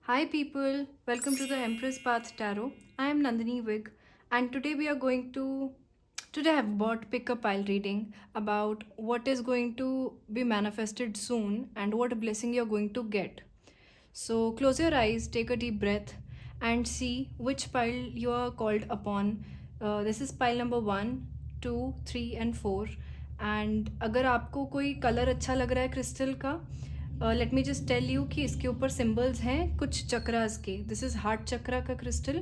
Hi, people. Welcome to the Empress Path Tarot. I am Nandini Wig, and today we are going to. Today, I have bought pick a pile reading about what is going to be manifested soon and what blessing you're going to get. So, close your eyes, take a deep breath, and see which pile you are called upon. This is pile number 1, 2, 3, and 4. And अगर आपको कोई colour अच्छा लग रहा है crystal का, let me just tell you कि इसके ऊपर सिंबल्स हैं कुछ चक्रास के. दिस इज हार्ट चक्रा का crystal,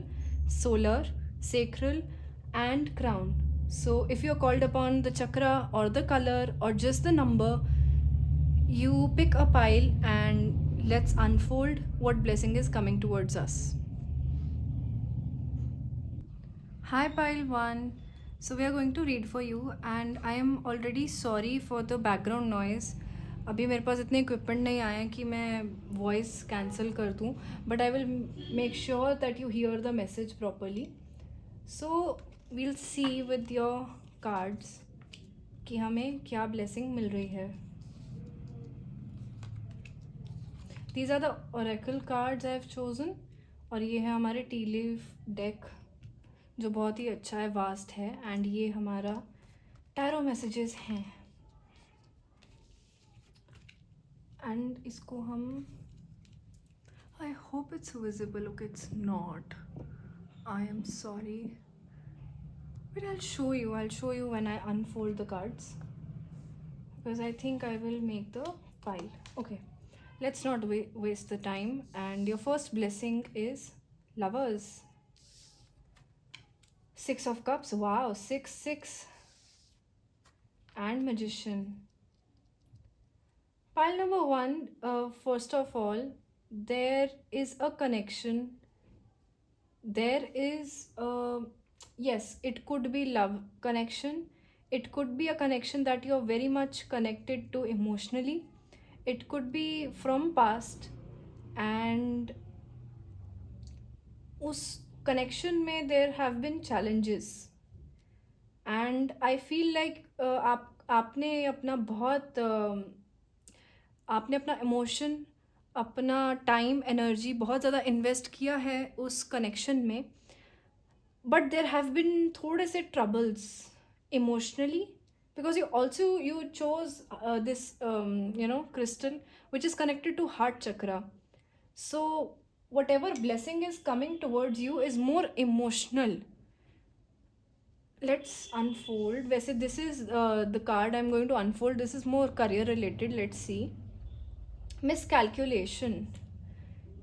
solar, sacral and crown. So if you're called upon the chakra or the color or just the number, you pick a pile and let's unfold what blessing is coming towards us. Hi, pile 1. So, we are going to read for you, and I am already sorry for the background noise. अभी मेरे पास इतने equipment नहीं आए हैं कि मैं voice cancel कर दूँ, but I will make sure that you hear the message properly. So we'll see with your cards कि हमें क्या ब्लेसिंग मिल रही है. These are the oracle cards I have chosen, और ये है हमारे टी लीफ डेक जो बहुत ही अच्छा है, वास्ट है. एंड ये हमारा टैरो मैसेजेस हैं. एंड इसको हम, I hope it's visible. Okay, it's not. I am sorry, but I will show you when I unfold the cards, because I think I will make the file. Okay, let's not waste the time. And your first blessing is lovers. Six of Cups. Wow, 6 6. And Magician. Pile number 1, first of all, there is a connection. There is yes, it could be love connection. It could be a connection that you're very much connected to emotionally. It could be from past, and उस connection में there have been challenges. And I feel like आपने अपना बहुत आपने अपना emotion, अपना time, energy बहुत ज़्यादा इन्वेस्ट किया है उस कनेक्शन में, बट देयर हैव बिन थोड़े से troubles emotionally, because you chose this crystal which is connected to heart chakra. So whatever blessing is coming towards you is more emotional. Let's unfold. वैसे this is the card I'm going to unfold. This is more career related. Let's see. Miscalculation.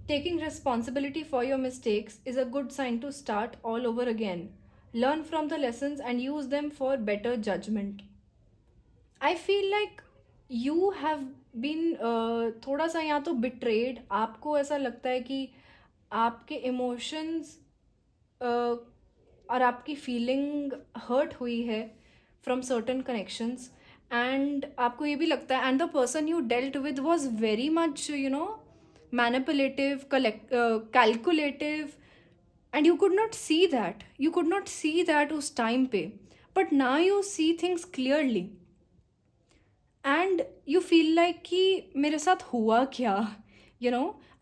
Taking responsibility for your mistakes is a good sign to start all over again. Learn from the lessons and use them for better judgment. I feel like you have been थोड़ा सा यहाँ तो betrayed. आपको ऐसा लगता है कि आपके इमोशंस और आपकी फीलिंग हर्ट हुई है फ्रॉम सर्टन कनेक्शंस. एंड आपको ये भी लगता है, and the person you dealt with was very much manipulative, calculative, and you could not see that उस टाइम पे, but now you see things clearly. And you feel like कि मेरे साथ हुआ क्या,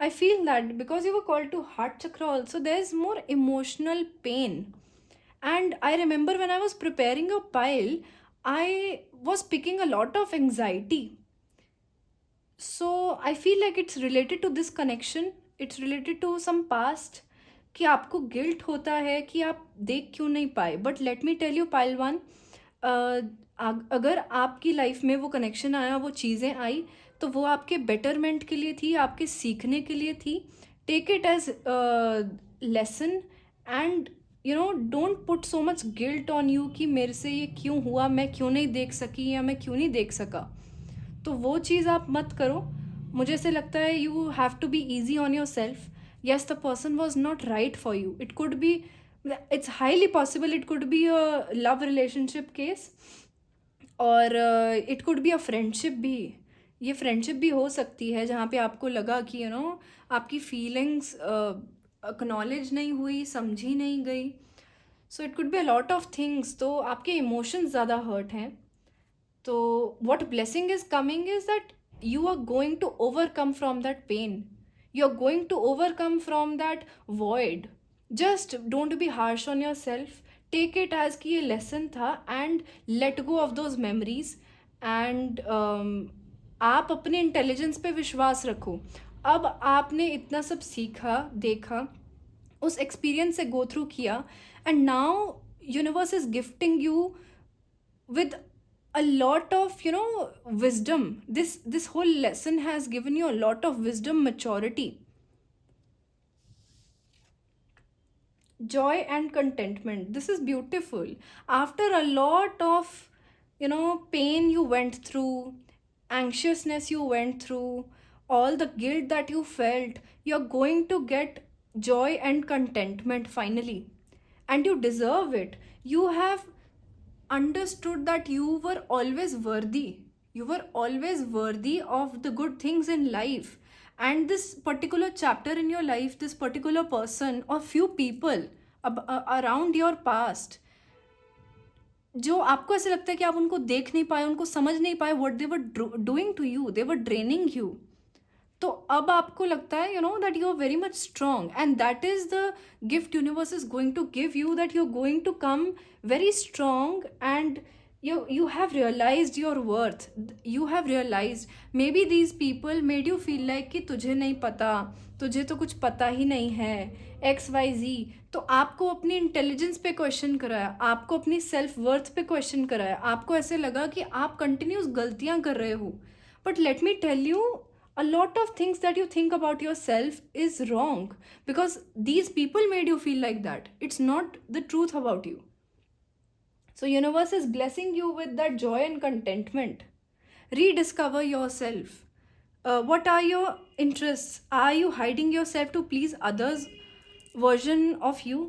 I feel that because you were called to heart chakra also, there is more emotional pain. And I remember when I was preparing a pile, I was picking a lot of anxiety. So I feel like it's related to this connection. It's related to some past, कि आपको guilt होता है कि आप देख क्यों नहीं पाए. But let me tell you pile 1, अगर आपकी लाइफ में वो कनेक्शन आया, वो चीज़ें आई, तो वो आपके बेटरमेंट के लिए थी, आपके सीखने के लिए थी. Take it as lesson and don't put so much guilt on you कि मेरे से ये क्यों हुआ, मैं क्यों नहीं देख सकी या मैं क्यों नहीं देख सका. तो वो चीज़ आप मत करो. मुझे ऐसे लगता है you have to be easy on yourself. Yes, the person was not right for you. It could be, it's highly possible it could be a love relationship case, और it could be a friendship भी. ये friendship भी हो सकती है जहाँ पे आपको लगा कि आपकी फीलिंग्स एक्नॉलेज नहीं हुई, समझी नहीं गई. So it could be a lot of things. तो आपके इमोशंस ज़्यादा हर्ट हैं. तो what blessing is coming is that you are going to overcome from that pain. you're going to overcome from that void. Just don't be harsh on yourself. Take it as कि ये lesson था, and let go of those memories. And आप अपने intelligence पे विश्वास रखो. अब आपने इतना सब सीखा, देखा, उस एक्सपीरियंस से गो थ्रू किया, and now universe is gifting you with a lot of wisdom. This whole lesson has given you a lot of wisdom, maturity, joy and contentment. This is beautiful. After a lot of pain you went through, anxiousness you went through, all the guilt that you felt, you're going to get joy and contentment finally, and you deserve it. You have understood that you were always worthy. You were always worthy of the good things in life. And this particular chapter in your life, this particular person or few people around your past, जो आपको ऐसे लगता है कि आप उनको देख नहीं पाए, उनको समझ नहीं पाए, what they were doing to you, they were draining you. तो अब आपको लगता है that you are very much strong, and that is the gift universe is going to give you, that you're going to come very strong, and you have realized your worth. You have realized maybe these people made you feel like कि तुझे नहीं पता, तुझे तो कुछ पता ही नहीं है, XYZ. तो आपको अपनी इंटेलिजेंस पे क्वेश्चन कराया, आपको अपनी सेल्फ वर्थ पे क्वेश्चन कराया, आपको ऐसे लगा कि आप कंटिन्यूस गलतियां कर रहे हो. But let me tell you, a lot of things that you think about yourself is wrong, because these people made you feel like that. It's not the truth about you. So universe is blessing you with that joy and contentment. Rediscover yourself. What are your interests? Are you hiding yourself to please others version of you?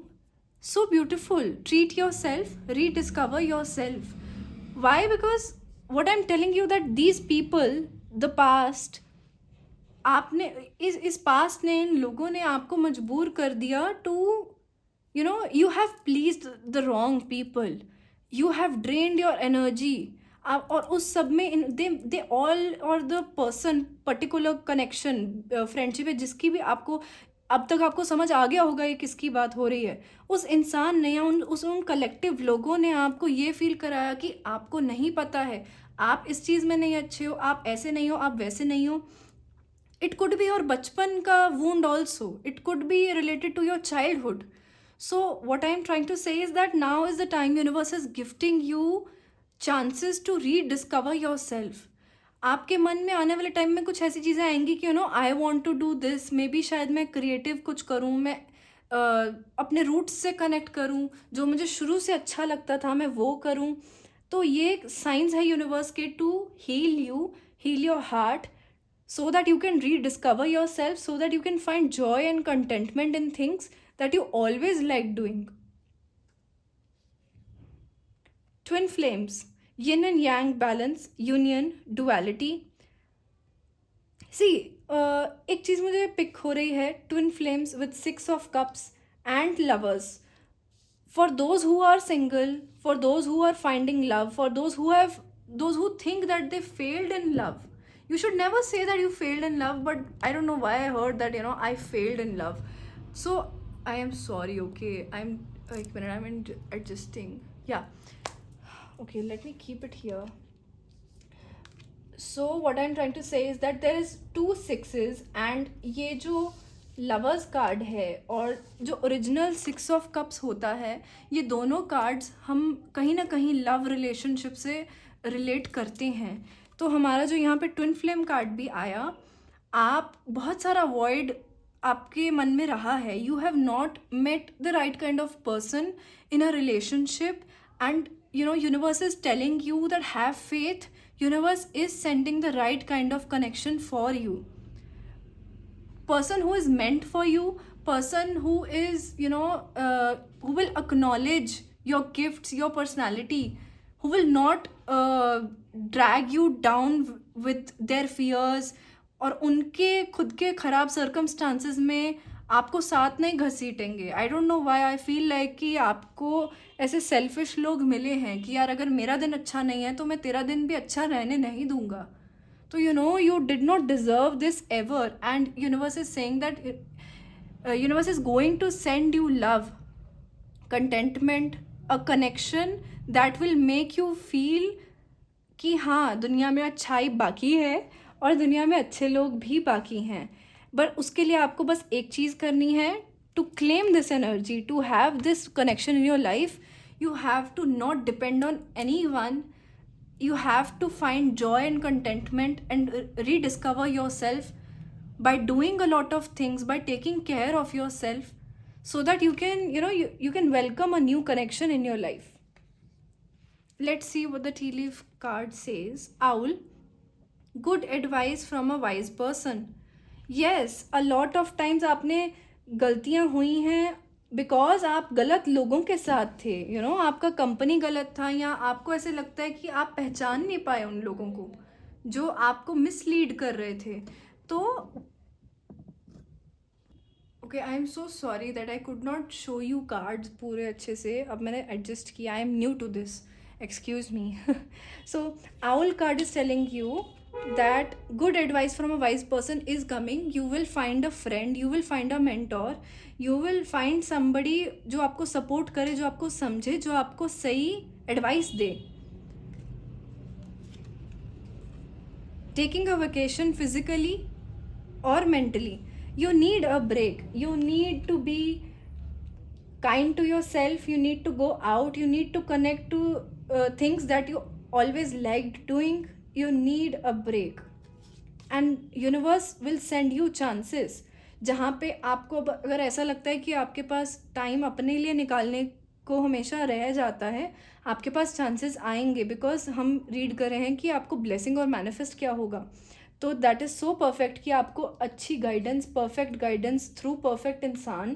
So beautiful. Treat yourself, rediscover yourself. Why? Because what I'm telling you, that these people, the past, आपने इस past ने, इन लोगों ने आपको मजबूर कर दिया to you have pleased the wrong people, you have drained your energy. और उस सब में दे ऑल, और the person, particular connection, friendship है जिसकी भी आपको अब तक आपको समझ आ गया होगा ये किसकी बात हो रही है, उस इंसान ने या उन कलेक्टिव लोगों ने आपको ये फील कराया कि आपको नहीं पता है, आप इस चीज़ में नहीं अच्छे हो, आप ऐसे नहीं हो, आप वैसे नहीं हो. It could be your बचपन का wound also. It could be related to your childhood. So what I am trying to say is that now is the time universe is gifting you chances to rediscover yourself. आपके मन में आने वाले time में कुछ ऐसी चीज़ें आएंगी कि I want to do this, maybe शायद मैं क्रिएटिव कुछ करूँ, मैं अपने रूट्स से कनेक्ट करूँ, जो मुझे शुरू से अच्छा लगता था मैं वो करूँ. तो ये साइंस है यूनिवर्स के to heal you, heal your heart, so that you can rediscover yourself, so that you can find joy and contentment in things that you always liked doing. Twin flames, yin and yang balance, union, duality. See, एक चीज़ मुझे pick हो रही है, twin flames with 6 of cups and lovers. For those who are single, for those who are finding love, for those who think that they failed in love. You should never say that you failed in love, but I don't know why I heard that I failed in love. So I am sorry, okay? I'm adjusting. Yeah. Okay, let me keep it here. So what I'm trying to say is that there is 2 sixes, and ये जो lovers card है और जो original 6 of cups होता है, ये दोनों cards हम कहीं ना कहीं लव रिलेशनशिप से रिलेट करते हैं. तो हमारा जो यहाँ पे ट्विन फ्लेम कार्ड भी आया, आप बहुत सारा वॉइड आपके मन में रहा है, you have not met the right kind of person in a relationship, and universe is telling you that have faith, universe is sending the right kind of connection for you, person who is meant for you, person who is who will acknowledge your gifts, your personality, who will not drag you down with their fears, और उनके खुद के ख़राब circumstances में आपको साथ नहीं घसीटेंगे. I don't know why I feel like कि आपको ऐसे सेल्फिश लोग मिले हैं कि यार अगर मेरा दिन अच्छा नहीं है तो मैं तेरा दिन भी अच्छा रहने नहीं दूंगा. तो you did not deserve this ever, and universe is saying that universe is going to send you love, contentment, a connection that will make you feel कि हाँ, दुनिया में अच्छाई बाकी है और दुनिया में अच्छे लोग भी बाकी हैं। बट उसके लिए आपको बस एक चीज़ करनी है, to claim this energy, to have this connection in your life. You have to not depend on anyone, you have to find joy and contentment and rediscover yourself by doing a lot of things, by taking care of yourself, so that you can you can welcome a new connection in your life. Let's see what the tea leaf card says. Owl, good advice from a wise person. Yes, a lot of times आपने गलतियां हुई हैं because आप गलत लोगों के साथ थे, आपका कंपनी गलत था, या आपको ऐसे लगता है कि आप पहचान नहीं पाए उन लोगों को जो आपको मिसलीड कर रहे थे। तो okay, I am so sorry that I could not show you cards पूरे अच्छे से। अब मैंने एडजस्ट किया, I am new to this, excuse me. So owl card is telling you that good advice from a wise person is coming. You will find a friend, you will find a mentor, you will find somebody जो आपको support करे, जो आपको समझे, जो आपको सही advice they. taking a vacation physically or mentally, you need a break, you need to be kind to yourself, you need to go out, you need to connect to things that you always liked doing. You need a break and universe will send you chances जहाँ पे आपको अगर ऐसा लगता है कि आपके पास time अपने लिए निकालने को हमेशा रह जाता है, आपके पास चांसेस आएंगे, बिकॉज हम रीड कर रहे हैं कि आपको ब्लेसिंग और मैनिफेस्ट क्या होगा। तो दैट इज़ सो परफेक्ट कि आपको अच्छी guidance, perfect guidance through perfect इंसान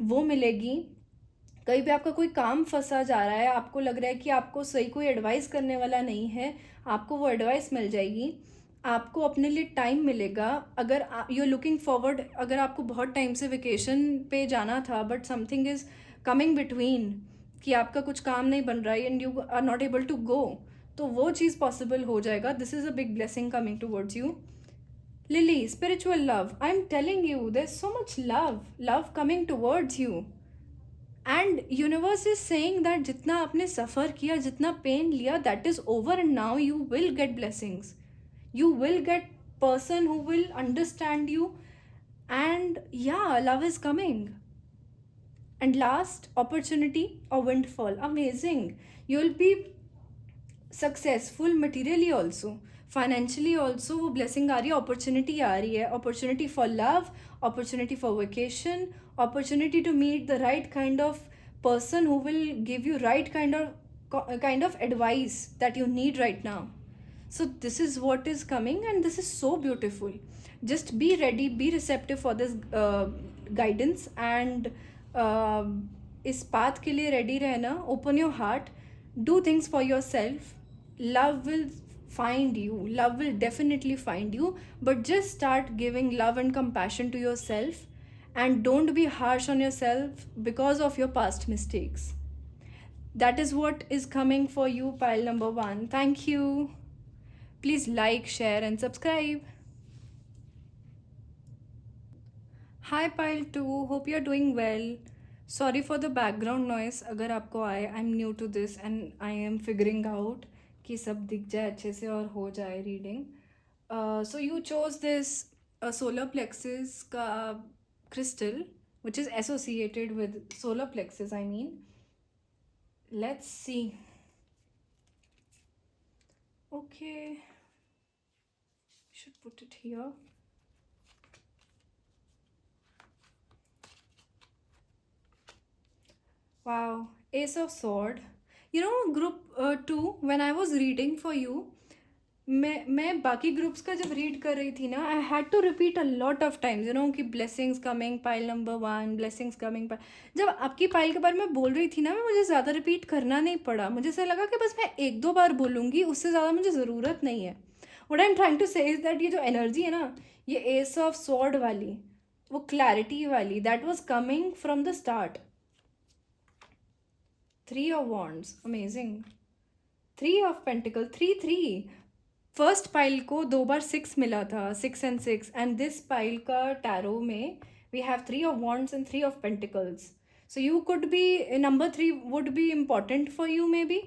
वो मिलेगी। कहीं भी आपका कोई काम फंसा जा रहा है, आपको लग रहा है कि आपको सही कोई एडवाइस करने वाला नहीं है, आपको वो एडवाइस मिल जाएगी। आपको अपने लिए टाइम मिलेगा। अगर यू आर लुकिंग फॉरवर्ड, अगर आपको बहुत टाइम से वेकेशन पे जाना था but something is coming between, कि आपका कुछ काम नहीं बन रहा है and you are not able to go, तो वो चीज़ पॉसिबल हो जाएगा। This is a big blessing coming towards you. Lily, spiritual love, I am telling you there is so much love coming towards you, and universe is saying that जितना आपने suffer किया, जितना pain लिया, that is over and now you will gate blessings, you will get person who will understand you, and yeah, love is coming. And last, opportunity or windfall, amazing, you'll be successful materially also, financially also, वो blessing आ रही है, opportunity आ रही है, opportunity for love, opportunity for vacation, opportunity to meet the right kind of person who will give you right kind of advice that you need right now. So this is what is coming and this is so beautiful. Just be ready, be receptive for this guidance, and इस path के लिए ready रहना. Open your heart, do things for yourself. Love will find you, love will definitely find you, but just start giving love and compassion to yourself, and don't be harsh on yourself because of your past mistakes. That is what is coming for you, pile number 1. Thank you. Please like, share and subscribe. Hi pile 2, hope you're doing well. Sorry for the background noise अगर आपको आए, I'm new to this and I am figuring out कि सब दिख जाए अच्छे से और हो जाए reading. So you chose this solar plexus का crystal which is associated with solar plexus, I mean. Let's see. Okay, should put it here. Wow, Ace of Sword. Group 2, when I was reading for you, मैं बाकी groups का जब read कर रही थी ना, I had to repeat a lot of times कि blessings coming pile number 1, blessings coming pile. जब आपकी पाइल के बारे में बोल रही थी ना, मैं मुझे ज़्यादा रिपीट करना नहीं पड़ा, मुझे ऐसा लगा कि बस मैं 1-2 बार बोलूँगी, उससे ज़्यादा मुझे ज़रूरत नहीं है। What I am trying to say is that ये जो एनर्जी है ना, ये एस ऑफ स्वॉर्ड वाली, वो क्लैरिटी वाली, that was coming from the start. 3 of Wands, amazing. 3 of Pentacles, 3-3. First pile को 2 बार 6 मिला था, 6 एंड 6, एंड दिस पाइल का टैरो में we have 3 of wands and 3 of pentacles. So you could be, number 3 would be important for you maybe.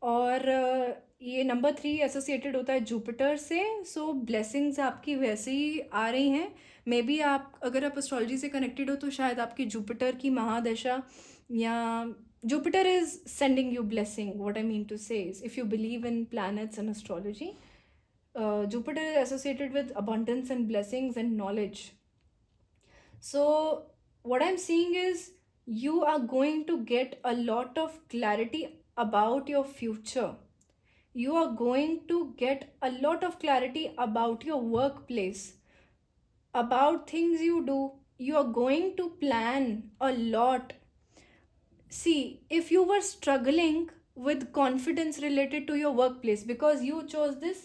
और ये number 3 associated होता है जुपिटर से, सो ब्लेसिंग्स आपकी वैसे ही आ रही हैं. मे बी आप, अगर आप एस्ट्रोलॉजी से कनेक्टेड हो तो शायद आपकी जुपिटर की महादशा, या Jupiter is sending you blessing. What I mean to say is, if you believe in planets and astrology, Jupiter is associated with abundance and blessings and knowledge. So, what I'm seeing is you are going to get a lot of clarity about your future. You are going to get a lot of clarity about your workplace, about things you do. You are going to plan a lot. See, if you were struggling with confidence related to your workplace because you chose this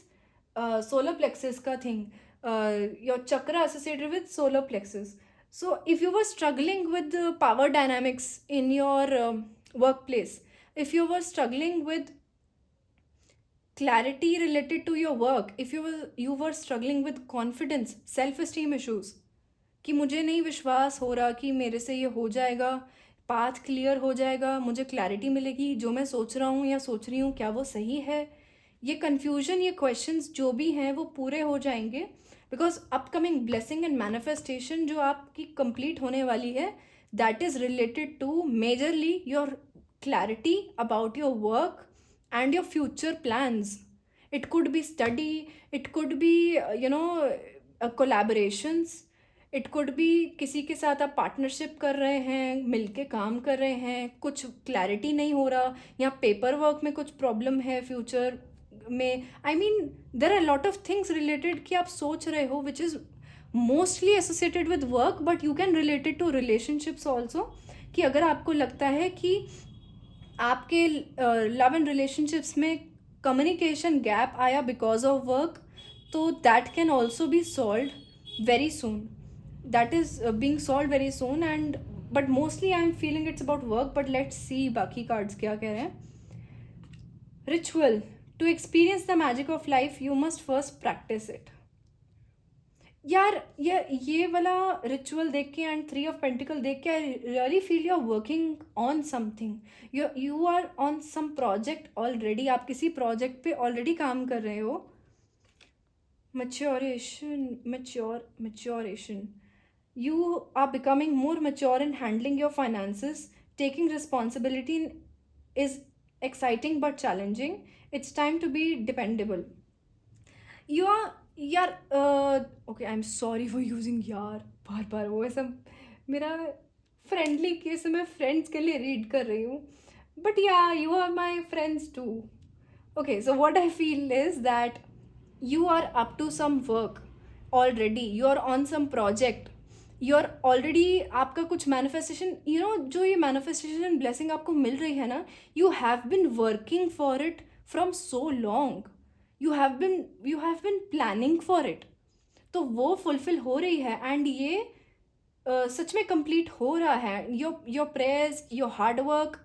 solar plexus ka thing, your chakra associated with solar plexus. So, if you were struggling with the power dynamics in your workplace, if you were struggling with clarity related to your work, if you were struggling with confidence, self-esteem issues, कि मुझे नहीं विश्वास हो रहा कि मेरे से ये हो जाएगा, पाथ क्लियर हो जाएगा, मुझे क्लैरिटी मिलेगी, जो मैं सोच रहा हूँ या सोच रही हूँ क्या वो सही है, ये कन्फ्यूजन, ये क्वेश्चंस जो भी हैं वो पूरे हो जाएंगे. Because upcoming blessing and manifestation जो आपकी कंप्लीट होने वाली है, that is related to majorly your clarity about your work and your future plans. It could be study, it could be collaborations, it could be किसी के साथ आप partnership कर रहे हैं, मिलके काम कर रहे हैं, कुछ क्लैरिटी नहीं हो रहा, या पेपर वर्क में कुछ प्रॉब्लम है फ्यूचर में. I mean there are lot of things related कि आप सोच रहे हो which is mostly associated with work, but you can related to relationships also. कि अगर आपको लगता है कि आपके लव एंड रिलेशनशिप्स में कम्युनिकेशन गैप आया बिकॉज ऑफ वर्क, तो that can also be solve very soon. That is being solve very soon. And but mostly I am feeling it's about work. But let's see बाकी cards क्या कह रहे हैं. Ritual to experience the magic of life you must first practice it. यार ये वाला ritual देख के एंड 3 ऑफ पेंटिकल देख के I really feel you are working on something. You are on some project already. आप किसी प्रोजेक्ट पे ऑलरेडी काम कर रहे हो. Maturation. You are becoming more mature in handling your finances. Taking responsibility is exciting but challenging. It's time to be dependable. You are यार okay, I am sorry for using यार बार बार. वो ऐसा मेरा फ्रेंडली केस मैं friends के लिए read कर रही हूँ, but yeah you are my friends too. Okay, so what I feel is that you are up to some work already, you are on some project, you are already, आपका कुछ manifestation, जो ये manifestation blessing आपको मिल रही है ना, you have been working for it from so long, you have been planning for it. तो वो fulfill हो रही है and ये सच में complete हो रहा है. your prayers, your hard work,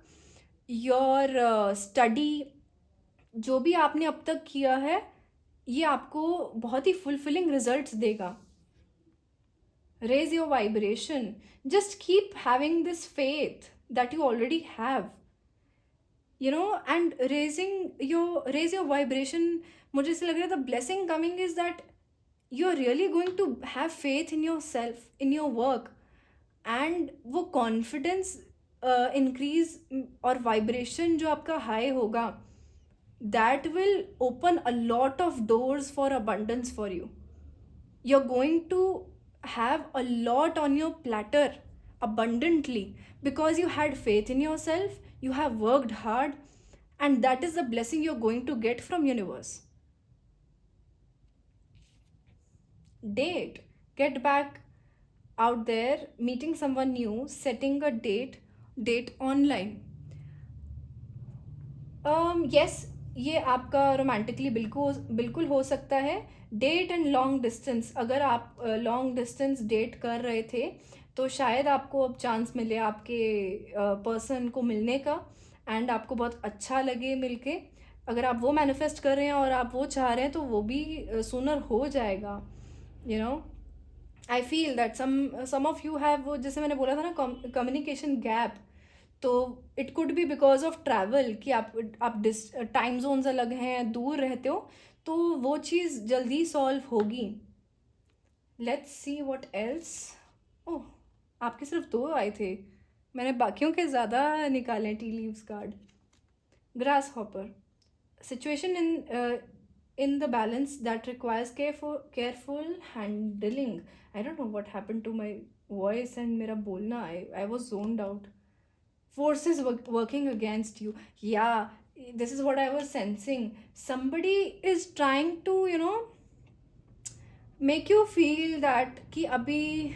your study, जो भी आपने अब तक किया है, ये आपको बहुत ही फुलफिलिंग रिजल्ट्स देगा. Raise your vibration. Just keep having this faith that you already have, and raise your vibration. मुझे ऐसा लग रहा है the blessing coming is that you are really going to have faith in yourself, in your work, and वो confidence increase और vibration जो आपका high होगा, that will open a lot of doors for abundance for you. You're going to have a lot on your platter abundantly because you had faith in yourself, you have worked hard, and that is the blessing you're going to get from universe. Date. Get back out there, meeting someone new, setting a date online. Yes, ये आपका romantically बिल्कुल हो सकता है. Date and long distance. अगर आप long distance date कर रहे थे तो शायद आपको अब चांस मिले आपके पर्सन को मिलने का, एंड आपको बहुत अच्छा लगे मिलके. अगर आप वो मैनिफेस्ट कर रहे हैं और आप वो चाह रहे हैं तो वो भी सूनर हो जाएगा, you know. I feel that some of you have वो, जैसे मैंने बोला था ना, कम्युनिकेशन गैप। तो it could be because of travel, कि आप टाइम जोन्स अलग हैं, दूर रहते हो, तो वो चीज़ जल्दी सॉल्व होगी। Let's see what else. Oh, आपके सिर्फ 2 आए थे, मैंने बाकियों के ज़्यादा निकाले tea leaves card. Grass hopper, situation in the balance that requires careful handling. I don't know what happened to my voice and मेरा बोलना, I was zoned out. Forces working against you. Yeah, this is what I was sensing. Somebody is trying to, you know, make you feel that कि अभी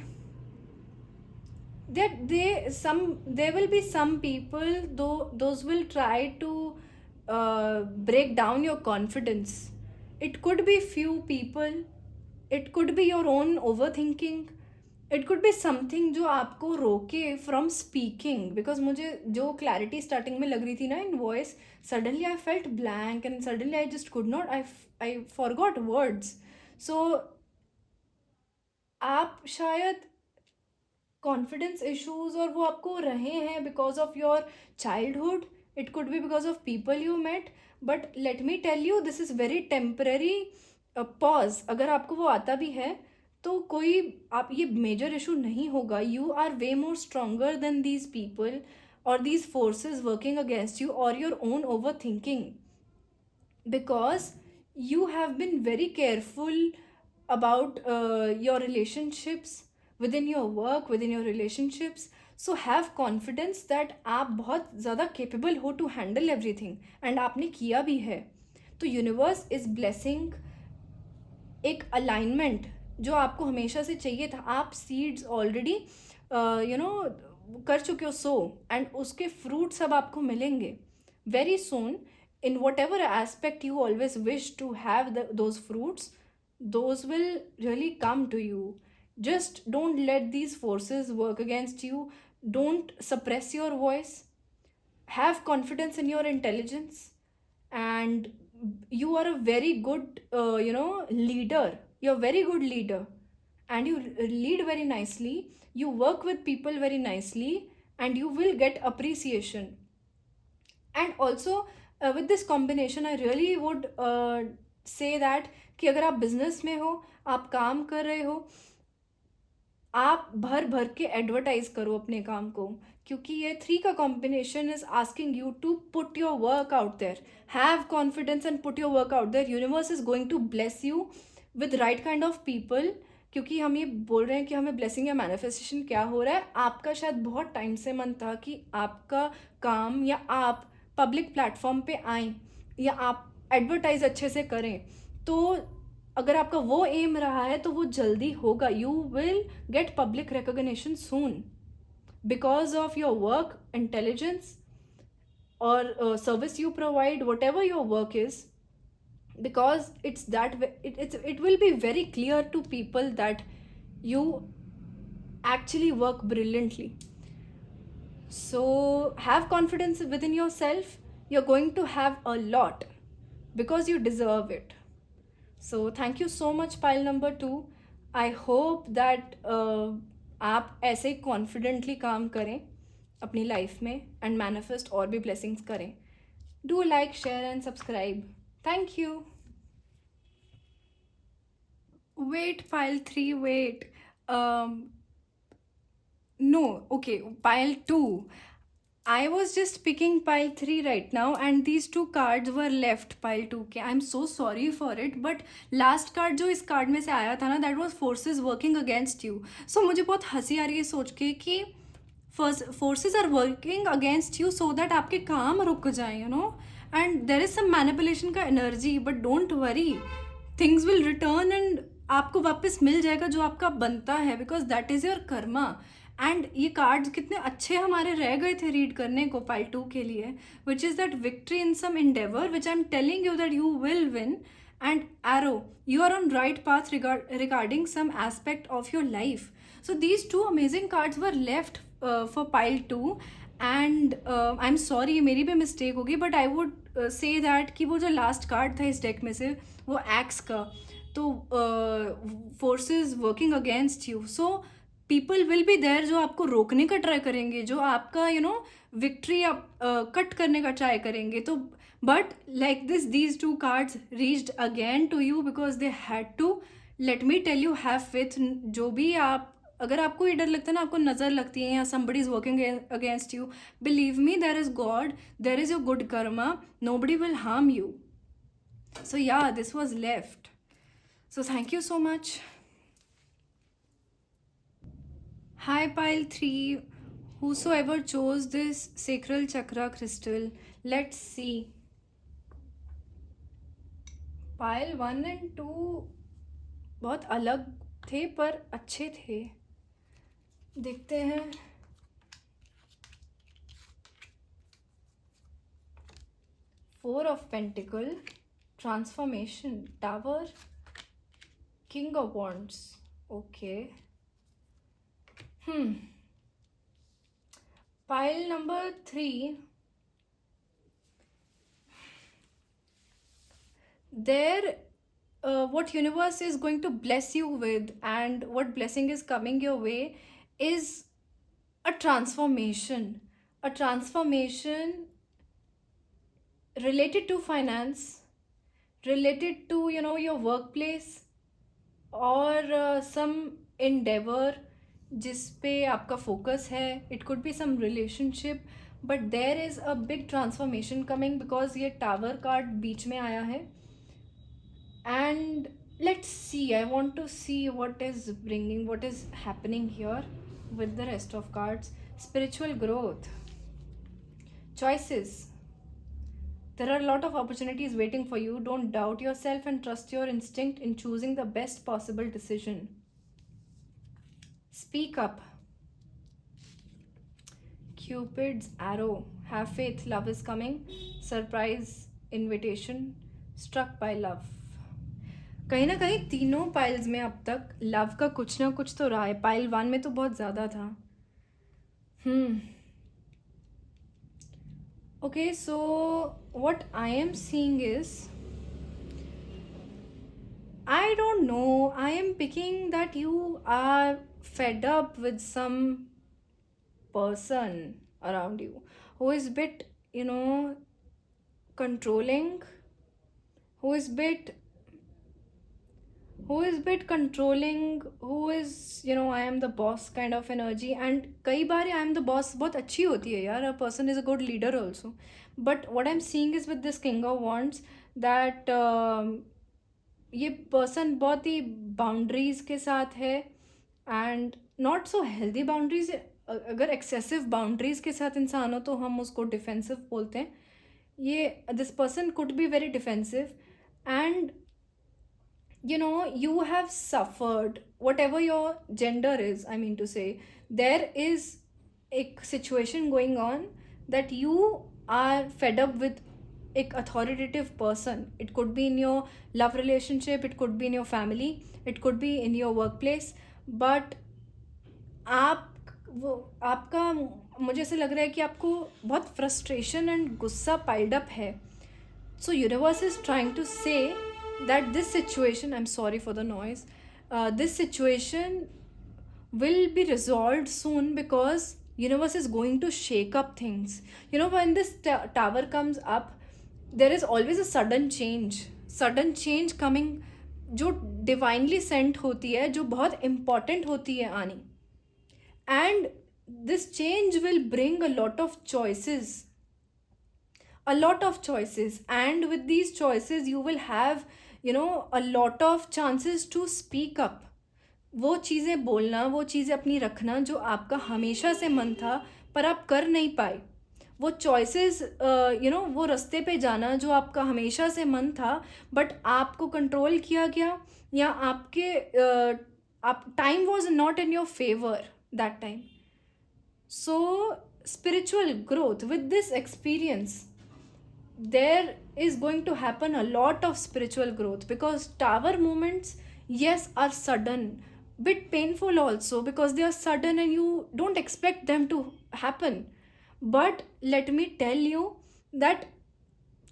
that there will be some people, though those will try to break down your confidence. It could be few people, it could be your own overthinking, it could be something जो आपको रोके from speaking. Because मुझे जो clarity starting में लग रही थी ना in voice, suddenly I felt blank and suddenly I just could not, I forgot words. So आप शायद कॉन्फिडेंस इश्यूज और वो आपको रहे हैं because of your childhood, it could be because of people you met, but let me tell you this is very temporary pause. अगर आपको वो आता भी है तो कोई आप ये मेजर इशू नहीं होगा। You are way more stronger than these people और these forces working against you और your own overthinking, because you have been very careful about your relationships, within your work, within your relationships. So have confidence that आप बहुत ज़्यादा capable हो to handle everything, and आपने किया भी है। तो universe is blessing एक alignment जो आपको हमेशा से चाहिए था। आप seeds already you know कर चुके हो सो, एंड उसके fruits अब आपको मिलेंगे very soon in whatever aspect you always wish to have those fruits. Those will really come to you. Just don't let these forces work against you. Don't suppress your voice. Have confidence in your intelligence, and you are a very good leader. You're a very good leader, and you lead very nicely, you work with people very nicely, and you will get appreciation. And also with this combination I really would say that कि अगर आप business में हो, आप काम कर रहे हो, आप भर भर के एडवर्टाइज करो अपने काम को, क्योंकि ये 3 का combination is asking you to put your work out there. Have confidence and put your work out there. Universe is going to bless you with right kind of people. क्योंकि हम ये बोल रहे हैं कि हमें ब्लेसिंग या मैनिफेस्टेशन क्या हो रहा है, आपका शायद बहुत टाइम से मन था कि आपका काम या आप पब्लिक प्लेटफॉर्म पे आएँ या आप एडवर्टाइज अच्छे से करें। तो अगर आपका वो एम रहा है तो वो जल्दी होगा। You will get public recognition soon because of your work intelligence और service you provide, whatever your work is, because it's that way, it will be very clear to people that you actually work brilliantly. So have confidence within yourself. You're going to have a lot because you deserve it. So thank you so much, pile number 2. I hope that आप ऐसे ही confidently काम करें अपनी life में and manifest और भी blessings करें। Do like, share and subscribe. Thank you. Wait, pile 3, wait. No, okay, pile 2. I was just picking pile 3 right now, and these 2 cards were left pile 2 के. I'm so sorry for it, but last card जो इस card में से आया था ना, that was forces working against you. So मुझे बहुत हंसी आ रही है सोच के कि forces are working against you so that आपके काम रुक जाएं, you know. And there is some manipulation का energy, but don't worry, things will return and आपको वापस मिल जाएगा जो आपका बनता है, because that is your karma. And ये कार्ड्स कितने अच्छे हमारे रह गए थे रीड करने को पाइल 2 के लिए, which is that victory in some endeavour which I am telling you that you will win, and arrow you are on right path regarding some aspect of your life. So these 2 amazing cards were left for pile 2, and I'm sorry, मेरी भी mistake होगी, but I would say that कि वो जो last card था इस deck में से वो एक्स का, तो forces working against you, so people will be there जो आपको रोकने का ट्राई करेंगे, जो आपका विक्ट्री आप कट करने का ट्राई करेंगे। तो but like this these two cards reached again to you because they had to. Let me tell you, have faith. जो भी आप, अगर आपको ये डर लगता है ना, आपको नज़र लगती है या somebody is working against you, believe me, there is God, there is your good karma, nobody will harm you. So yeah, this was left. So thank you so much. Hi pile 3, whosoever chose this sacral chakra crystal, let's see. pile 1 and 2 बहुत अलग थे पर अच्छे थे। देखते हैं। Four of Pentacle, Transformation, Tower, King of Wands. Okay. Pile number 3. There, what universe is going to bless you with, and what blessing is coming your way, is a transformation. A transformation related to finance, related to your workplace, और some endeavor जिस पे आपका focus है. It could be some relationship, but there is a big transformation coming because ये tower card बीच में आया है. And let's see, I want to see what is happening here with the rest of cards. Spiritual growth, choices. There are a lot of opportunities waiting for you. Don't doubt yourself and trust your instinct in choosing the best possible decision. Speak up. Cupid's arrow. Have faith, love is coming. Surprise invitation. Struck by love. कहीं ना कहीं तीनों piles में अब तक love का कुछ ना कुछ तो रहा है. पाइल 1 में तो बहुत ज़्यादा था. Okay, so what I am seeing is, I don't know, I am picking that you are fed up with some person around you who is bit, controlling, who is bit controlling, who is, I am the boss kind of energy. And कई बार I am the boss बहुत अच्छी होती है यार. A person is a good leader also. But what I'm seeing is with this King of Wands that ये person बहुत ही boundaries के साथ है, and not so healthy boundaries. अगर एक्सेसिव बाउंड्रीज के साथ इंसान हो तो हम उसको डिफेंसिव बोलते हैं. ये this person could be very defensive, and you have suffered, whatever your gender is, I mean to say, there is a situation going on that you are fed up with एक authoritative person. It could be in your love relationship, it could be in your family, it could be in your workplace, but आपका मुझे ऐसे लग रहा है कि आपको बहुत frustration and गुस्सा piled up है. So universe is trying to say that this situation, I'm sorry for the noise, this situation will be resolved soon because universe is going to shake up things. When this tower comes up, there is always a sudden change coming, जो divinely sent होती है, जो बहुत important होती है आनी. And this change will bring a lot of choices, and with these choices you will have a lot of chances to speak up. वो चीज़ें बोलना, वो चीज़ें अपनी रखना जो आपका हमेशा से मन था पर आप कर नहीं पाए. वो चॉइसेस, वो रास्ते पे जाना जो आपका हमेशा से मन था बट आपको कंट्रोल किया गया, या आपके time was not in your favour that time. So spiritual growth with this experience, there is going to happen a lot of spiritual growth, because tower movements, yes, are sudden, bit painful also because they are sudden and you don't expect them to happen. But let me tell you that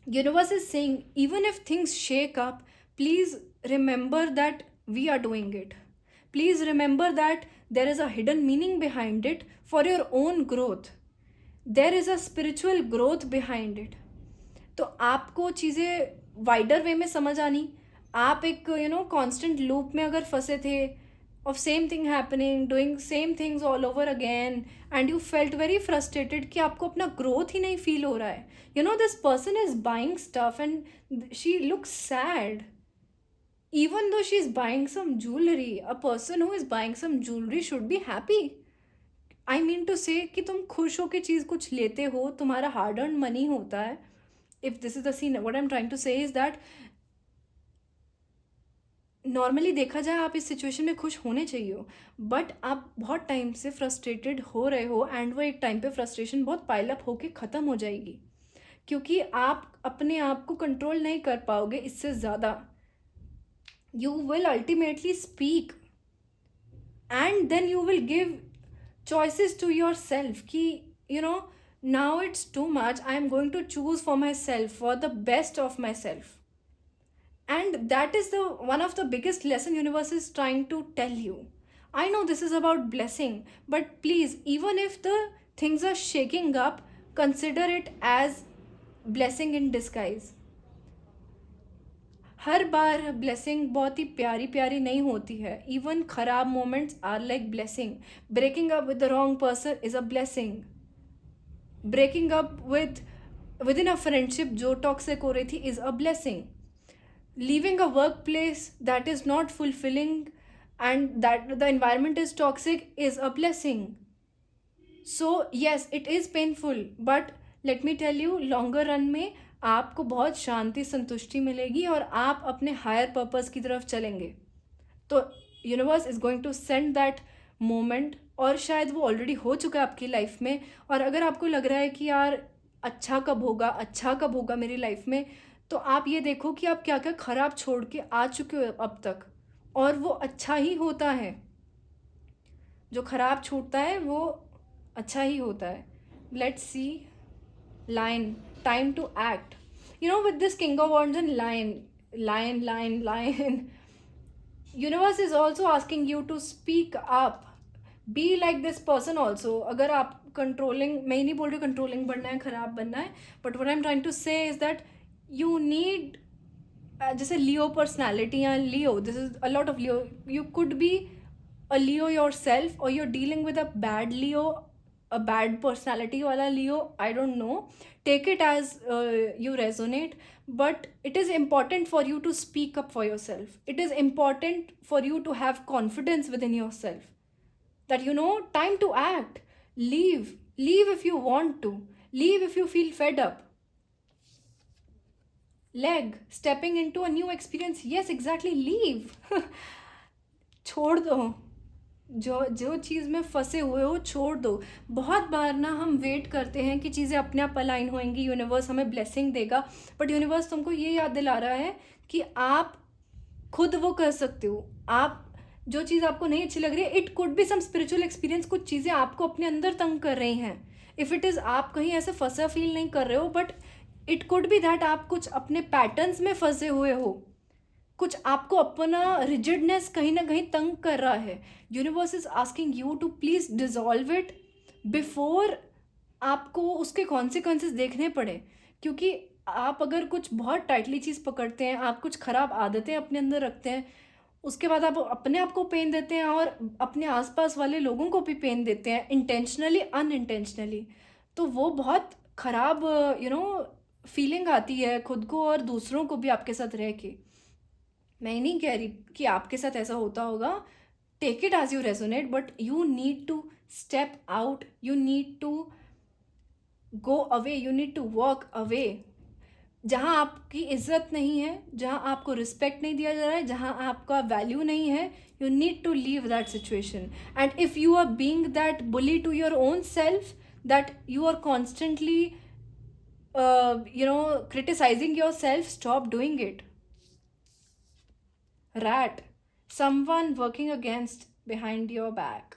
Universe is saying, even if things shake up, please remember that we are doing it. Please remember that there is a hidden meaning behind it for your own growth. There is a spiritual growth behind it. तो आपको चीज़ें wider वे में समझ आनी. आप एक constant loop में अगर फंसे थे of same thing happening, doing same things all over again, and you felt very frustrated कि आपको अपना growth ही नहीं feel हो रहा है. This person is buying stuff and she looks sad. Even though she is buying some jewelry, a person who is buying some jewelry should be happy. I mean to say कि तुम खुश हो के चीज़ कुछ लेते हो, तुम्हारा हार्ड अर्न मनी होता है. If this is the scene, what I am trying to say is that normally देखा जाए आप इस सिचुएशन में खुश होने चाहिए हो, बट आप बहुत टाइम से फ्रस्ट्रेटेड हो रहे हो एंड वो एक टाइम पे फ्रस्ट्रेशन बहुत पाइल अप होके ख़त्म हो जाएगी, क्योंकि आप अपने आप को कंट्रोल नहीं कर पाओगे इससे ज़्यादा. You will ultimately speak and then you will give choices to yourself ki now it's too much, I am going to choose for myself, for the best of myself. And that is the one of the biggest lesson universe is trying to tell you. I know this is about blessing, but please, even if the things are shaking up, consider it as blessing in disguise. हर बार blessing बहुत ही प्यारी प्यारी नहीं होती है. Even खराब moments are like blessing. Breaking up with the wrong person is a blessing. Breaking up with in a friendship जो टॉक्सिक हो रही थी is a blessing. Leaving a work place that is not fulfilling and that the environment is toxic is a blessing. So yes, it is painful, but let me tell you, longer run में आपको बहुत शांति संतुष्टि मिलेगी और आप अपने higher purpose की तरफ चलेंगे. तो universe is going to send that moment, और शायद वो ऑलरेडी हो चुका है आपकी लाइफ में. और अगर आपको लग रहा है कि यार अच्छा कब होगा मेरी लाइफ में, तो आप ये देखो कि आप क्या क्या ख़राब छोड़ के आ चुके हो अब तक, और वो अच्छा ही होता है. जो ख़राब छूटता है वो अच्छा ही होता है. Let's see. Lion, time to act. With this King of Wands and lion, universe is also asking you to speak up. Be like this person also. अगर आप controlling, मैं ही नहीं बोल रही controlling बनना है, खराब बनना है, but what I'm trying to say is that you need जैसे लियो पर्सनैलिटी या Leo, this is a lot of Leo. You could be a Leo yourself, और you are dealing with a bad Leo, a bad personality wala Leo, I don't know. Take it as you resonate, but it is important for you to speak up for yourself. It is important for you to have confidence within yourself, that time to act. Leave if you want to. Leave if you feel fed up. Leg, stepping into a new experience. Yes, exactly, leave. छोड़ दो जो चीज़ में फंसे हुए हो, छोड़ दो. बहुत बार ना हम वेट करते हैं कि चीज़ें अपने आप अलाइन होएंगी, यूनिवर्स हमें ब्लेसिंग देगा, बट यूनिवर्स तुमको ये याद दिला रहा है कि आप खुद वो कर सकते हो. आप जो चीज़ आपको नहीं अच्छी लग रही है, it could be some spiritual experience, कुछ चीज़ें आपको अपने अंदर तंग कर रही हैं. इफ़ इट इज़ आप कहीं ऐसे फंसा फील नहीं कर रहे हो, but it could B that आप कुछ अपने पैटर्न्स में फंसे हुए हो, कुछ आपको अपना रिजिडनेस कहीं ना कहीं तंग कर रहा है. Universe is asking you to please dissolve it before आपको उसके कॉन्सिक्वेंसेस देखने पड़े. क्योंकि आप अगर कुछ बहुत टाइटली चीज़ पकड़ते हैं, आप कुछ ख़राब आदतें अपने अंदर रखते हैं, उसके बाद आप अपने आप को पेन देते हैं और अपने आसपास वाले लोगों को भी पेन देते हैं, इंटेंशनली अनइंटेंशनली, तो वो बहुत ख़राब फीलिंग आती है खुद को और दूसरों को भी आपके साथ रह के. मैं नहीं कह रही कि आपके साथ ऐसा होता होगा. Take it as you resonate, but you need to step out, you need to go away, you need to walk away. जहाँ आपकी इज्जत नहीं है, जहाँ आपको रिस्पेक्ट नहीं दिया जा रहा है, जहाँ आपका वैल्यू नहीं है, you need to leave that situation. And if you are being that bully to your own self, that you are constantly criticizing yourself, stop doing it. Rat, someone working against behind your back.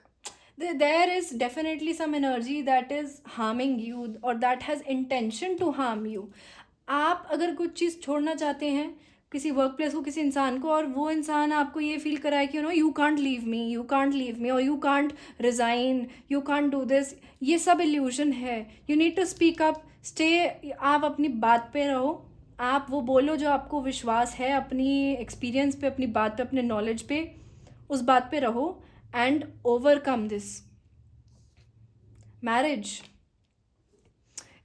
There is definitely some energy that is harming you or that has intention to harm you. आप अगर कुछ चीज़ छोड़ना चाहते हैं, किसी work place को, किसी इंसान को, और वो इंसान आपको ये फील कराए कि you can't leave me, you can't leave me, और you can't resign, you can't do this, ये सब इल्यूजन है. You need to speak up, stay. आप अपनी बात पे रहो. आप वो बोलो जो आपको विश्वास है, अपनी एक्सपीरियंस पे, अपनी बात पे, अपने नॉलेज पे, उस बात पे रहो. And overcome this marriage.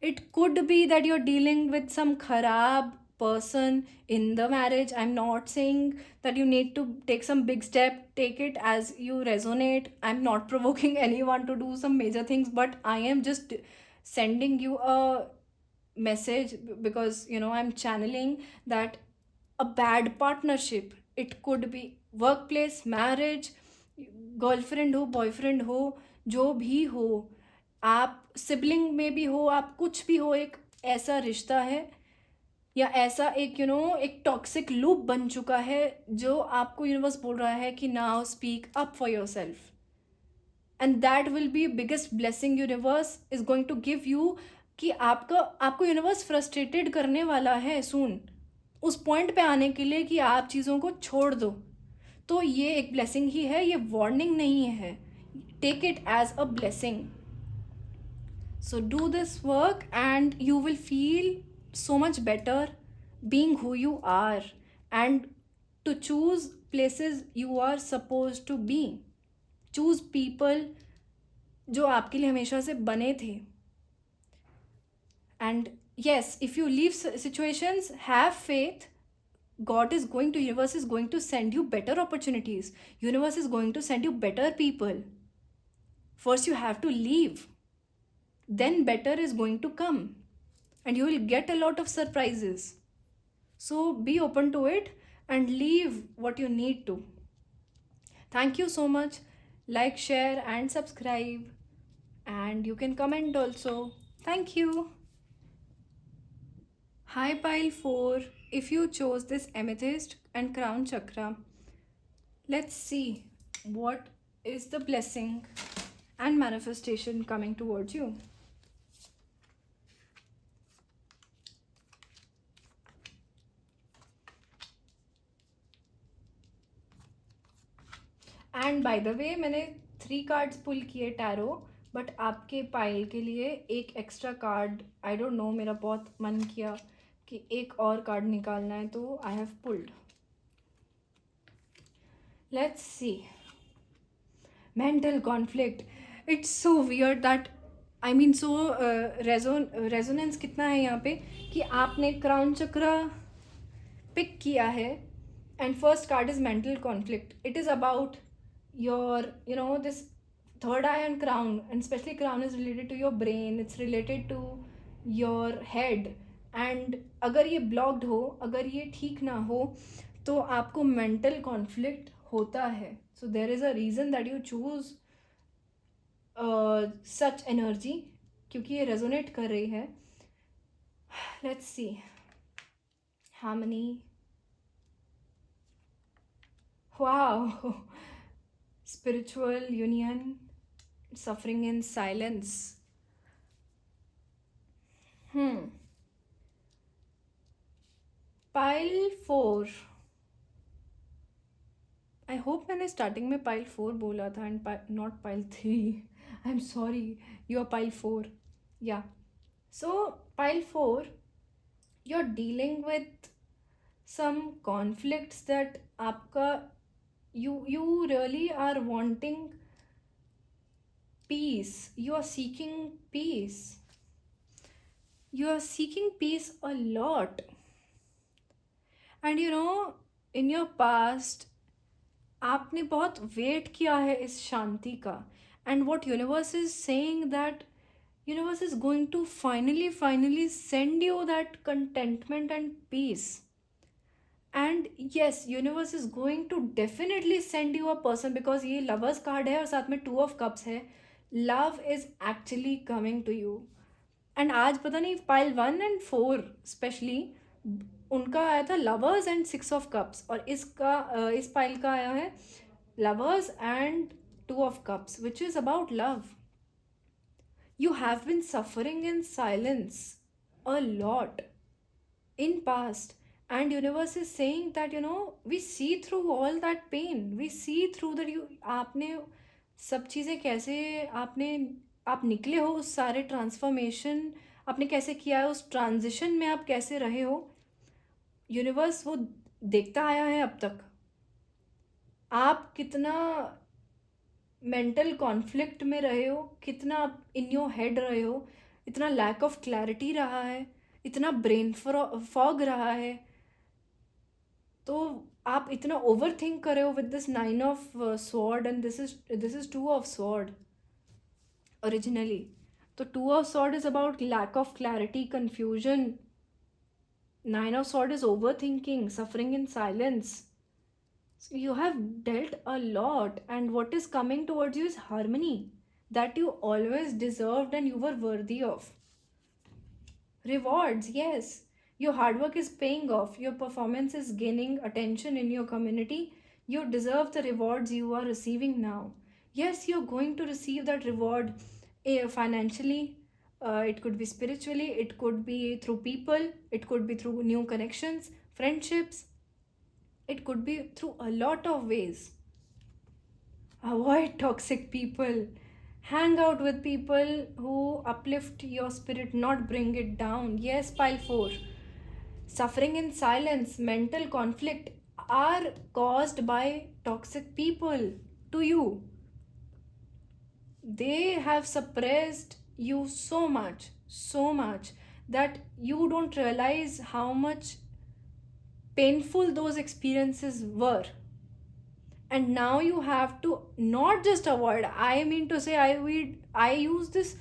It could be that you're dealing with some kharab person in the marriage. I'm not saying that you need to take some big step. Take it as you resonate. I'm not provoking anyone to do some major things, but I am just sending you a message because I'm channeling that a bad partnership. It could be workplace, marriage, girlfriend हो, boyfriend हो, जो भी हो, आप sibling में भी हो, आप कुछ भी हो, एक ऐसा रिश्ता है या ऐसा एक एक टॉक्सिक लूप बन चुका है जो आपको यूनिवर्स बोल रहा है कि now speak up for yourself. And that will be biggest blessing universe is going to give you. कि आपको यूनिवर्स फ्रस्ट्रेटेड करने वाला है सून, उस पॉइंट पे आने के लिए कि आप चीज़ों को छोड़ दो. तो ये एक ब्लेसिंग ही है, ये वार्निंग नहीं है. Take it as a blessing. So do this work and you will feel so much better being who you are, and to choose places you are supposed to be. Choose people जो आपके लिए हमेशा से बने थे. And yes, if you leave situations, have faith. Universe is going to send you better opportunities. Universe is going to send you better people. First you have to leave, then better is going to come, and you will get a lot of surprises. So be open to it and leave what you need to. Thank you so much. Like, share and subscribe, and you can comment also. Thank you. Hi pile 4. If you chose this amethyst and crown chakra, let's see what is the blessing and manifestation coming towards you. And by the way मैंने 3 cards पुल किए tarot, but आपके pile के लिए एक extra card, I don't no, मेरा बहुत मन किया कि एक और कार्ड निकालना है, तो I have pulled. Let's see. Mental conflict. It's so weird that I mean so resonance कितना है यहाँ पे कि आपने क्राउन चक्रा पिक किया है, and first card is mental conflict. It is about your this third eye and crown, and especially crown is related to your brain, it's related to your head. and अगर ये blocked हो, अगर ये ठीक ना हो, तो आपको mental conflict होता है. so there is a reason that you choose such energy, क्योंकि ये resonate कर रही है. let's see harmony. wow. Spiritual union, suffering in silence. Pile 4. I hope मैंने स्टार्टिंग में pile 4 बोला था and not pile 3. I'm sorry, you are pile 4. Yeah. So pile 4, you're dealing with some conflicts that आपका you really are wanting peace. You are seeking peace. You are seeking peace a lot. And in your past आपने बहुत wait किया है इस शांति का. And what universe is saying that universe is going to finally send you that contentment and peace. And yes, universe is going to definitely send you a person, because ये lovers card है और साथ में 2 of cups है. love is actually coming to you. and आज पता नहीं pile 1 and 4 specially उनका आया था lovers and 6 of cups, और इस pile का आया है lovers and 2 of cups, which is about love. You have been suffering in silence a lot. in past. And universe is saying that, we see through all that pain, we see through that you आपने सब चीज़ें कैसे आपने आप निकले हो उस सारे ट्रांसफॉर्मेशन, आपने कैसे किया है, उस ट्रांजिशन में आप कैसे रहे हो, यूनिवर्स वो देखता आया है अब तक। आप कितना मेंटल कॉन्फ्लिक्ट में रहे हो, कितना आप इन योर हेड रहे हो, इतना लैक ऑफ क्लैरिटी रहा है, इतना ब्रेन फॉग रहा है, तो आप इतना ओवर थिंक कर रहे हो with this 9 of sword, and this is 2 of sword originally. तो 2 of sword is about lack of clarity, confusion. 9 of sword is over thinking, suffering in silence. So you have dealt a lot, and what is coming towards you is harmony that you always deserved and you were worthy of. Rewards, yes. Your hard work is paying off. Your performance is gaining attention in your community. You deserve the rewards you are receiving now. Yes, you're going to receive that reward financially. It could be spiritually, it could be through people, it could be through new connections, friendships, it could be through a lot of ways. Avoid toxic people. Hang out with people who uplift your spirit, not bring it down. Yes, pile 4. Suffering in silence, mental conflict are caused by toxic people to you. They have suppressed you so much that you don't realize how much painful those experiences were. And now you have to not just avoid, I mean to say, I use this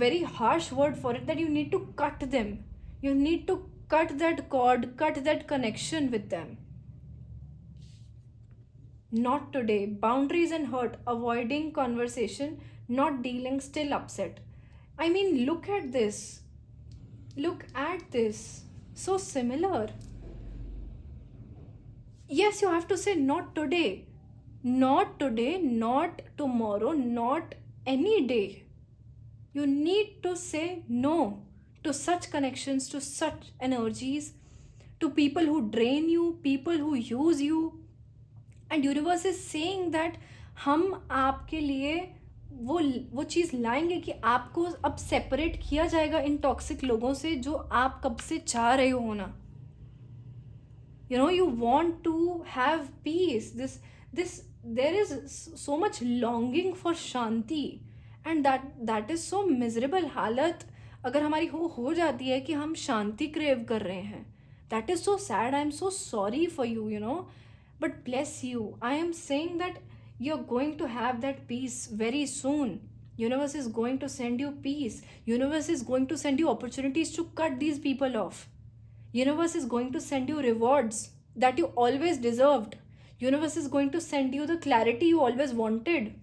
very harsh word for it, that you need to cut them. You need to cut that cord, cut that connection with them. Not today. Boundaries and hurt, avoiding conversation, not dealing, still upset. I mean, look at this. Look at this. So similar. Yes, you have to say not today. Not today, not tomorrow, not any day. You need to say no to such connections, to such energies, to people who drain you, people who use you. And universe is saying that हम आपके लिए वो चीज़ लाएंगे कि आपको अब separate किया जाएगा इन टॉक्सिक लोगों से जो आप कब से चाह रहे हो होना. You want to have peace. This There is so much longing for shanti, and that is so miserable. हालत अगर हमारी हो जाती है कि हम शांति क्रेव कर रहे हैं, that is so sad. I am so sorry for you. But bless you, I am saying that you're going to have that peace very soon. Universe is going to send you peace. Universe is going to send you opportunities to cut these people off. Universe is going to send you rewards that you always deserved. Universe is going to send you the clarity you always wanted.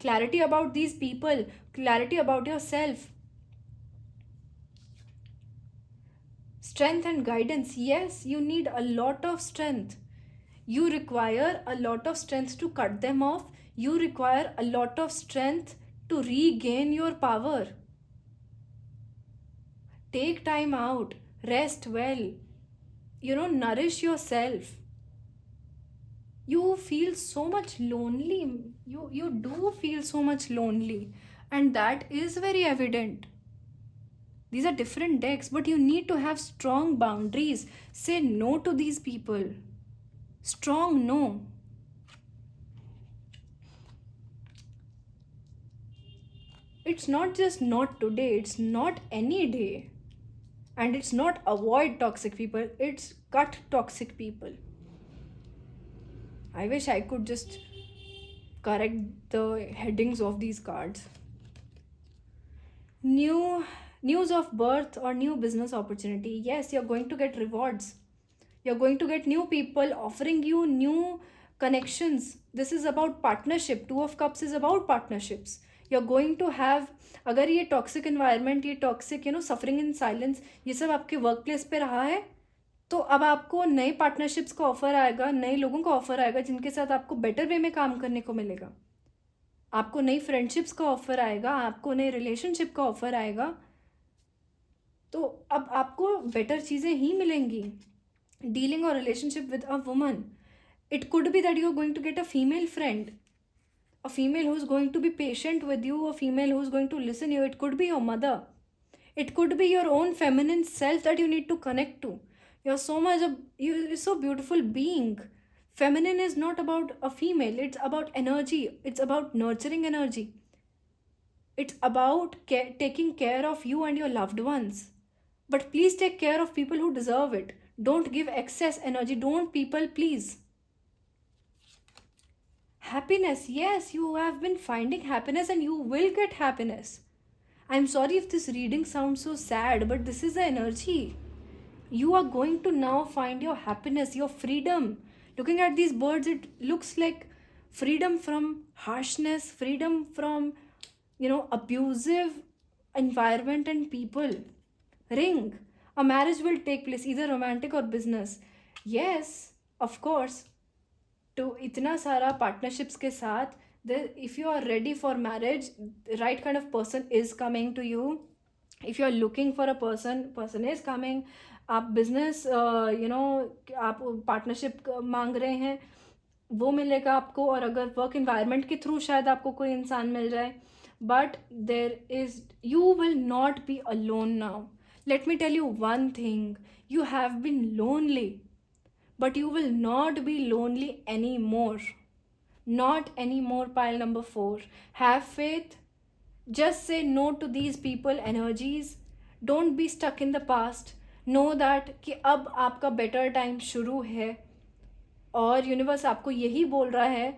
Clarity about these people, clarity about yourself. Strength and guidance. Yes, you need a lot of strength. You require a lot of strength to cut them off. You require a lot of strength to regain your power. Take time out, rest well, nourish yourself. You feel so much lonely. You do feel so much lonely, and that is very evident. These are different decks, but you need to have strong boundaries. Say no to these people. Strong no. It's not just not today, it's not any day. And it's not avoid toxic people, it's cut toxic people. I wish I could just correct the headings of these cards. New news of birth or new business opportunity. Yes, you're going to get rewards. You're going to get new people offering you new connections. This is about partnership. 2 of Cups is about partnerships. You're going to have, अगर ये toxic environment, ये toxic suffering in silence, ये सब आपके work place पे रहा है, तो अब आपको नए पार्टनरशिप्स का ऑफर आएगा, नए लोगों का ऑफर आएगा जिनके साथ आपको बेटर वे में काम करने को मिलेगा. आपको नई फ्रेंडशिप्स का ऑफर आएगा, आपको नए रिलेशनशिप का ऑफर आएगा. तो अब आपको बेटर चीज़ें ही मिलेंगी. Dealing a relationship with a woman, it could be that you're going to get a female friend, a female who's going to be patient with you, a female who's going to listen you. It could be your mother, it could be your own feminine self that you need to connect to. You're so much you're so beautiful being. Feminine is not about a female, it's about energy, it's about nurturing energy, it's about taking care of you and your loved ones. But please take care of people who deserve it. Don't give excess energy, don't people please. Happiness, yes, you have been finding happiness and you will get happiness. I'm sorry if this reading sounds so sad, but this is the energy. You are going to now find your happiness, your freedom. Looking at these birds, it looks like freedom from harshness, freedom from, abusive environment and people. Ring. A marriage will take place, either romantic or business. Yes, of course. तो इतना सारा partnerships के साथ, if you are ready for marriage, right kind of person is coming to you. If you are looking for a person is coming. आप business आप partnership मांग रहे हैं, वो मिलेगा आपको. और अगर वर्क इन्वायरमेंट के थ्रू शायद आपको कोई इंसान मिल जाए. But you will not be alone now. Let me tell you one thing, you have been lonely, but you will not be lonely anymore. Not anymore. Pile number 4. Have faith. Just say no to these people energies. Don't be stuck in the past. Know that कि अब आपका better time शुरू है. और universe आपको यही बोल रहा है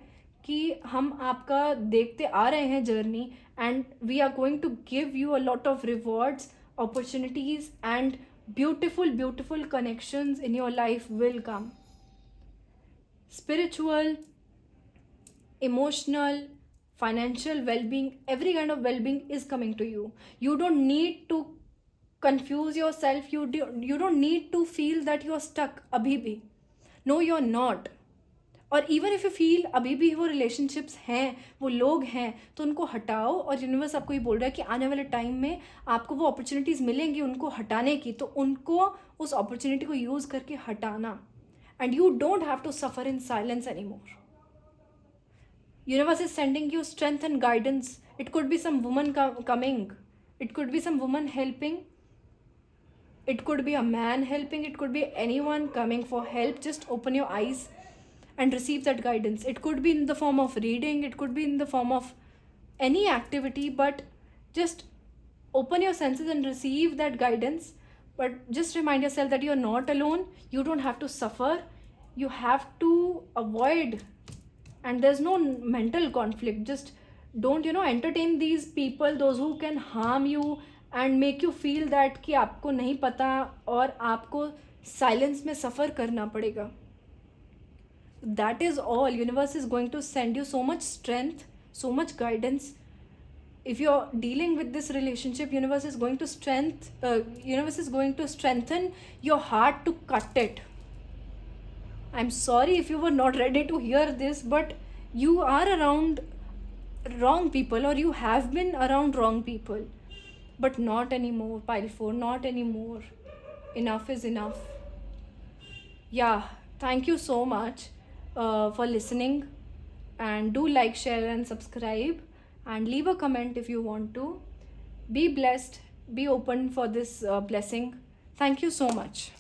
कि हम आपका देखते आ रहे हैं journey, and we are going to give you a lot of rewards, opportunities, and beautiful connections in your life will come. Spiritual, emotional, financial well-being, every kind of well-being is coming to you. You don't need to confuse yourself. You don't need to feel that you're stuck abhi bhi. No, you're not. और even if you feel अभी भी वो relationships हैं, वो लोग हैं, तो उनको हटाओ. और यूनिवर्स आपको ये बोल रहा है कि आने वाले टाइम में आपको वो अपॉर्चुनिटीज़ मिलेंगी उनको हटाने की, तो उनको उस अपॉर्चुनिटी को यूज़ करके हटाना. And you don't have to suffer in silence any more. Universe is sending you strength and guidance. It could be some woman coming, it could be some woman helping, it could be a man helping, it could be anyone coming for help. Just open your eyes and receive that guidance. It could be in the form of reading, it could be in the form of any activity, but just open your senses and receive that guidance. But just remind yourself that you're not alone. You don't have to suffer, you have to avoid, and there's no mental conflict. Just don't entertain these people, those who can harm you and make you feel that कि आपको नहीं पता और आपको silence में सफ़र करना पड़ेगा. That is all. Universe is going to send you so much strength, so much guidance. If you're dealing with this relationship, universe is going to strengthen your heart to cut it. I'm sorry if you were not ready to hear this, but you are around wrong people, or you have been around wrong people. But not anymore, pile 4, not anymore. Enough is enough. Yeah, thank you so much for listening. And do like, share, and subscribe. And leave a comment if you want to. Be blessed. Be open for this blessing. Thank you so much.